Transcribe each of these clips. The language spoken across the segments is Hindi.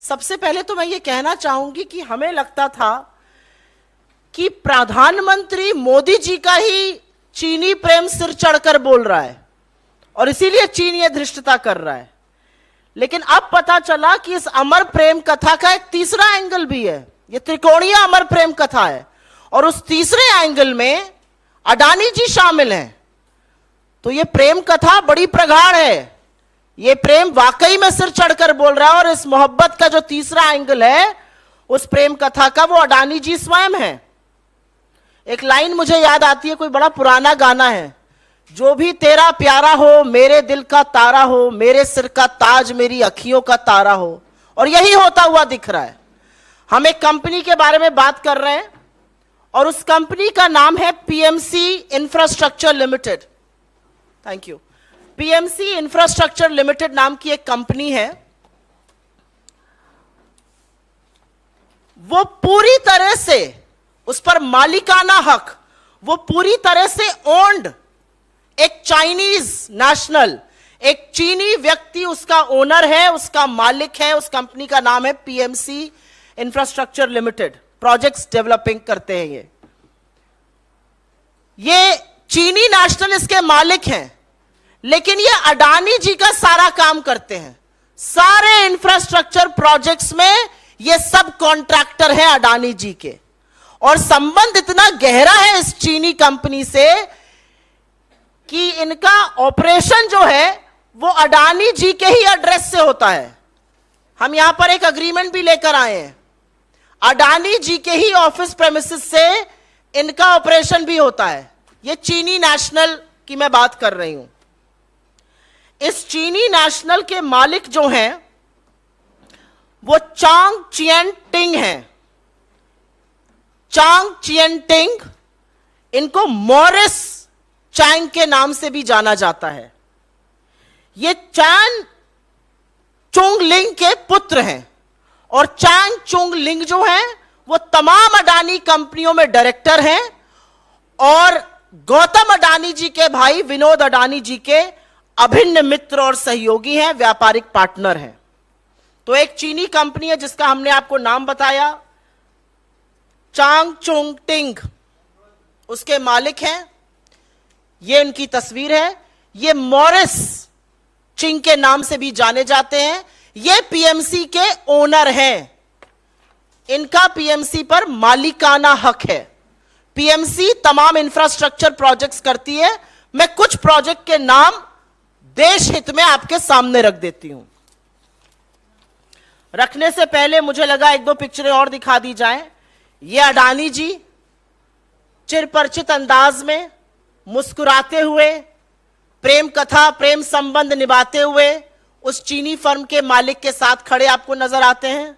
सबसे पहले तो मैं ये कहना चाहूंगी कि हमें लगता था कि प्रधानमंत्री मोदी जी का ही चीनी प्रेम सिर चढ़कर बोल रहा है और इसीलिए चीन ये धृष्टता कर रहा है। लेकिन अब पता चला कि इस अमर प्रेम कथा का एक तीसरा एंगल भी है। ये त्रिकोणीय अमर प्रेम कथा है और उस तीसरे एंगल में अडानी जी शामिल हैं। तो ये प्रेम कथा बड़ी प्रगाढ़ है। ये प्रेम वाकई में सिर चढ़कर बोल रहा है और इस मोहब्बत का जो तीसरा एंगल है उस प्रेम कथा का वो अडानी जी स्वयं है। एक लाइन मुझे याद आती है, कोई बड़ा पुराना गाना है, जो भी तेरा प्यारा हो मेरे दिल का तारा हो, मेरे सिर का ताज मेरी अखियों का तारा हो। और यही होता हुआ दिख रहा है। हम एक कंपनी के बारे में बात कर रहे हैं और उस कंपनी का नाम है PMC infrastructure limited. Thank you. PMC infrastructure limited नाम की एक कंपनी है। वो पूरी तरह से, उस पर मालिकाना हक, वो पूरी तरह से ओन्ड एक चाइनीज नेशनल, एक चीनी व्यक्ति उसका ओनर है, उसका मालिक है। उस कंपनी का नाम है PMC infrastructure limited. Projects developing करते हैं ये चीनी नेशनल इसके मालिक हैं। लेकिन ये अडानी जी का सारा काम करते हैं। सारे इंफ्रास्ट्रक्चर प्रोजेक्ट्स में ये सब कॉन्ट्रैक्टर हैं अडानी जी के। और संबंध इतना गहरा है इस चीनी कंपनी से कि इनका ऑपरेशन जो है वो अडानी जी के ही एड्रेस से होता है। हम यहां पर एक एग्रीमेंट भी लेकर आए हैं। अडानी जी के ही ऑफिस प्रेमिसेस से इनका ऑपरेशन भी होता है। ये चीनी नेशनल की मैं बात कर रही हूं। इस चीनी नेशनल के मालिक जो हैं वो चांग चियन टिंग हैं। चांग चियन टिंग, इनको मॉरिस चैंग के नाम से भी जाना जाता है। ये चैन चुंग लिंग के पुत्र हैं और चैंग चुंग लिंग जो हैं वो तमाम अडानी कंपनियों में डायरेक्टर हैं और गौतम अडानी जी के भाई विनोद अडानी जी के अभिन्न मित्र और सहयोगी हैं, व्यापारिक पार्टनर हैं। तो एक चीनी कंपनी है जिसका हमने आपको नाम बताया, चांग चुंग टिंग, उसके मालिक हैं। ये उनकी तस्वीर है। ये मॉरिस चिंग के नाम से भी जाने जाते हैं। ये पीएमसी के ओनर हैं। इनका पीएमसी पर मालिकाना हक है। पीएमसी तमाम इंफ्रास्ट्रक्चर प्रोजेक्ट्स करती है। मैं कुछ प्रोजेक्ट के नाम देश हित में आपके सामने रख देती हूं। रखने से पहले मुझे लगा एक दो पिक्चरें और दिखा दी जाएं। ये अडानी जी चिरपरिचित अंदाज में मुस्कुराते हुए प्रेम कथा, प्रेम संबंध निभाते हुए उस चीनी फर्म के मालिक के साथ खड़े आपको नजर आते हैं।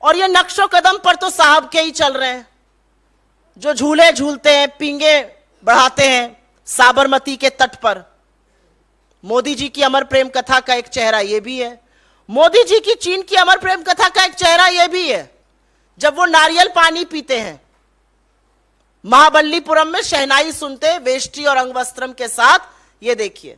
और ये नक्शो कदम पर तो साहब के ही चल रहे हैं, जो झूले झूलते हैं, पींगे बढ़ाते हैं साबरमती के तट पर। मोदी जी की अमर प्रेम कथा का एक चेहरा यह भी है। मोदी जी की चीन की अमर प्रेम कथा का एक चेहरा यह भी है जब वो नारियल पानी पीते हैं, महाबलीपुरम में शहनाई सुनते वेष्टी और अंगवस्त्रम के साथ। ये देखिए,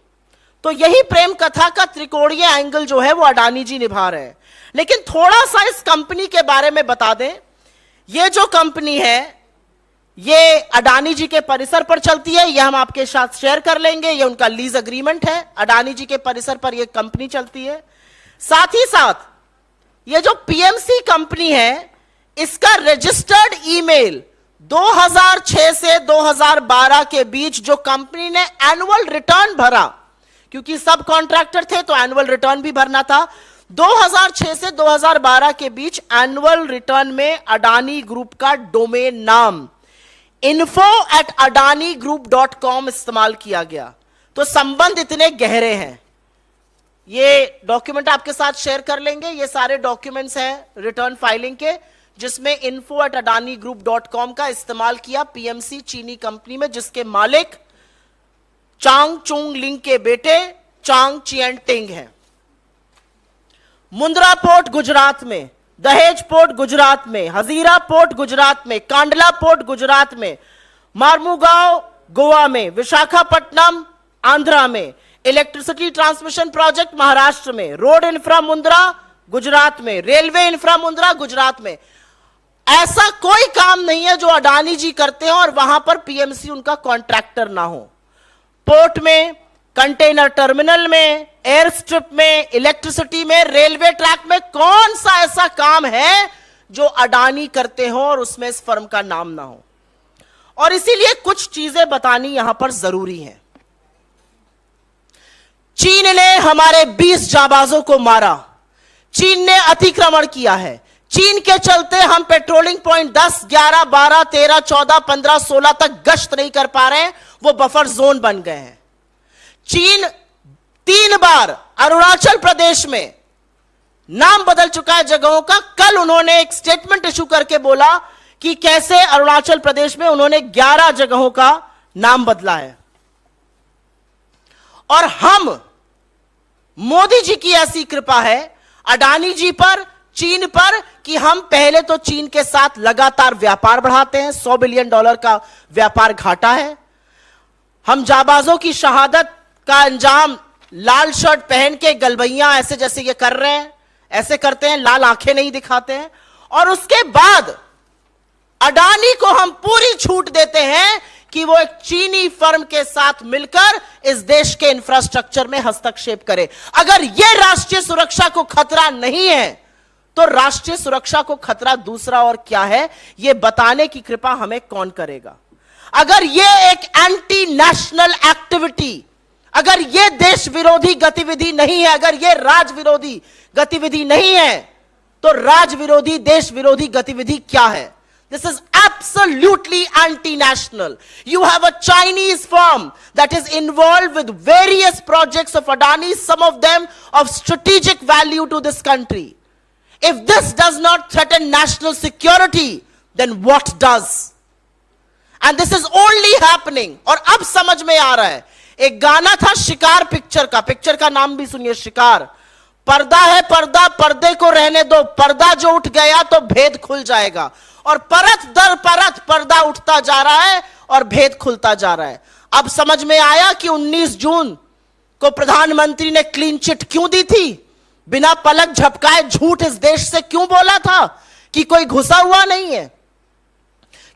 तो यही प्रेम कथा का त्रिकोणीय एंगल जो है वो अडानी जी निभा रहे हैं। लेकिन थोड़ा सा इस कंपनी के बारे में बता दें। ये जो कंपनी है ये अडानी जी के परिसर पर चलती है। ये हम आपके साथ शेयर कर लेंगे। ये उनका लीज एग्रीमेंट है। अडानी जी के परिसर पर यह कंपनी चलती है। साथ ही साथ ये जो पीएमसी कंपनी है इसका रजिस्टर्ड ईमेल 2006 से 2012 के बीच जो कंपनी ने एनुअल रिटर्न भरा, क्योंकि सब कॉन्ट्रैक्टर थे तो एनुअल रिटर्न भी भरना था, 2006 से 2012 के बीच एनुअल रिटर्न में अडानी ग्रुप का डोमेन नाम info@adanigroup.com इस्तेमाल किया गया। तो संबंध इतने गहरे हैं। ये डॉक्यूमेंट आपके साथ शेयर कर लेंगे। ये सारे डॉक्यूमेंट्स हैं रिटर्न फाइलिंग के, जिसमें info@adanigroup.com का इस्तेमाल किया पीएमसी चीनी कंपनी में, जिसके मालिक चांग चुंग लिंग के बेटे चांग चियन टिंग हैं। मुंद्रा पोर्ट गुजरात में, दहेज पोर्ट गुजरात में, हजीरा पोर्ट गुजरात में, कांडला पोर्ट गुजरात में, मार्मुगांव गोवा में, विशाखापट्टनम आंध्रा में, इलेक्ट्रिसिटी ट्रांसमिशन प्रोजेक्ट महाराष्ट्र में, रोड इंफ्रा मुंद्रा गुजरात में, रेलवे इंफ्रा मुंद्रा गुजरात में। ऐसा कोई काम नहीं है जो अडानी जी करते हैं और वहां पर पीएमसी उनका कॉन्ट्रैक्टर ना हो। पोर्ट में, कंटेनर टर्मिनल में, एयर स्ट्रिप में, इलेक्ट्रिसिटी में, रेलवे ट्रैक में कौन सा ऐसा काम है जो अडानी करते हो और उसमें इस फर्म का नाम ना हो। और इसीलिए कुछ चीजें बतानी यहां पर जरूरी है। चीन ने हमारे 20 जाबाजों को मारा, चीन ने अतिक्रमण किया है, चीन के चलते हम पेट्रोलिंग पॉइंट 10, 11, 12, 13, 14, 15, 16 तक गश्त नहीं कर पा रहे हैं, वो बफर जोन बन गए हैं। चीन 3 बार अरुणाचल प्रदेश में नाम बदल चुका है जगहों का। कल उन्होंने एक स्टेटमेंट इशू करके बोला कि कैसे अरुणाचल प्रदेश में उन्होंने 11 जगहों का नाम बदला है। और हम, मोदी जी की ऐसी कृपा है अडानी जी पर, चीन पर, कि हम पहले तो चीन के साथ लगातार व्यापार बढ़ाते हैं। $100 बिलियन का व्यापार घाटा है। हम जाबाजों की शहादत का अंजाम लाल शर्ट पहन के गलबैया ऐसे जैसे ये कर रहे हैं, ऐसे करते हैं, लाल आंखें नहीं दिखाते हैं। और उसके बाद अडानी को हम पूरी छूट देते हैं कि वो एक चीनी फर्म के साथ मिलकर इस देश के इंफ्रास्ट्रक्चर में हस्तक्षेप करे। अगर यह राष्ट्रीय सुरक्षा को खतरा नहीं है तो राष्ट्रीय सुरक्षा को खतरा दूसरा और क्या है, यह बताने की कृपा हमें कौन करेगा। अगर यह एक एंटी नेशनल एक्टिविटी, अगर यह देश विरोधी गतिविधि नहीं है, अगर यह राज विरोधी गतिविधि नहीं है, तो राज विरोधी, देश विरोधी गतिविधि क्या है? This is absolutely anti-national. You have a Chinese firm that is involved with various projects of Adani, some of them of strategic value to this country. If this does not threaten national security, then what does? And this is only happening. और अब समझ में आ रहा है। एक गाना था शिकार पिक्चर का नाम भी सुनिए, शिकार। पर्दा है पर्दा, पर्दे को रहने दो, पर्दा जो उठ गया तो भेद खुल जाएगा। और परत दर परत पर्दा उठता जा रहा है और भेद खुलता जा रहा है। अब समझ में आया कि 19 जून को प्रधानमंत्री ने क्लीन चिट क्यों दी थी, बिना पलक झपकाए झूठ इस देश से क्यों बोला था कि कोई घुसा हुआ नहीं है।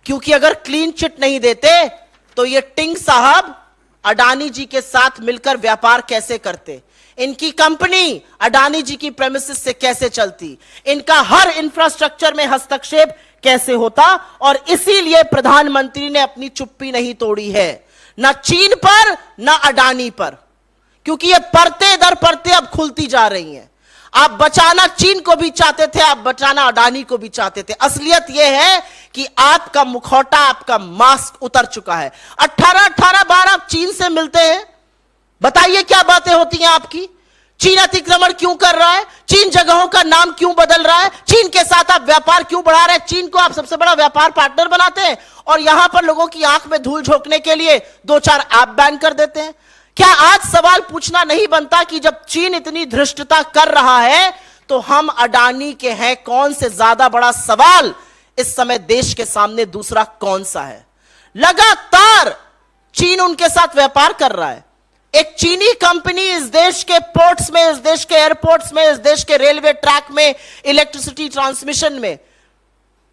क्योंकि अगर क्लीन चिट नहीं देते तो ये टिंग साहब अडानी जी के साथ मिलकर व्यापार कैसे करते, इनकी कंपनी अडानी जी की प्रेमिसेस से कैसे चलती, इनका हर इंफ्रास्ट्रक्चर में हस्तक्षेप कैसे होता। और इसीलिए प्रधानमंत्री ने अपनी चुप्पी नहीं तोड़ी है, ना चीन पर ना अडानी पर, क्योंकि ये परतें दर परतें अब खुलती जा रही हैं। आप बचाना चीन को भी चाहते थे, आप बचाना अडानी को भी चाहते थे। असलियत यह है कि आपका मुखौटा, आपका मास्क उतर चुका है। 18 बार आप चीन से मिलते हैं, बताइए क्या बातें होती हैं आपकी। चीन अतिक्रमण क्यों कर रहा है, चीन जगहों का नाम क्यों बदल रहा है, चीन के साथ आप व्यापार क्यों बढ़ा रहे हैं, चीन को आप सबसे बड़ा व्यापार पार्टनर बनाते हैं और यहां पर लोगों की आंख में धूल झोंकने के लिए 2-4 ऐप बैन कर देते हैं। क्या आज सवाल पूछना नहीं बनता कि जब चीन इतनी धृष्टता कर रहा है तो हम अडानी के हैं कौन से ज्यादा बड़ा सवाल इस समय देश के सामने दूसरा कौन सा है। लगातार चीन उनके साथ व्यापार कर रहा है। एक चीनी कंपनी इस देश के पोर्ट्स में, इस देश के एयरपोर्ट्स में, इस देश के रेलवे ट्रैक में, इलेक्ट्रिसिटी ट्रांसमिशन में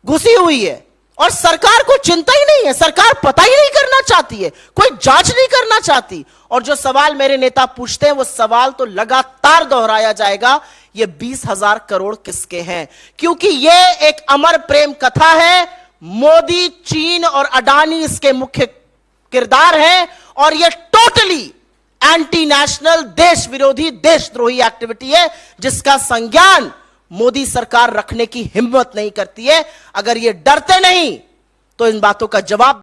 घुसी हुई है और सरकार को चिंता ही नहीं है, सरकार पता ही नहीं करना चाहती है, कोई जांच नहीं करना चाहती। और जो सवाल मेरे नेता पूछते हैं वो सवाल तो लगातार दोहराया जाएगा, ये 20,000 करोड़ किसके हैं, क्योंकि ये एक अमर प्रेम कथा है। मोदी, चीन और अडानी इसके मुख्य किरदार हैं और ये टोटली एंटी नेशनल, देश विरोधी, देशद्रोही एक्टिविटी है जिसका संज्ञान मोदी सरकार रखने की हिम्मत नहीं करती है। अगर ये डरते नहीं तो इन बातों का जवाब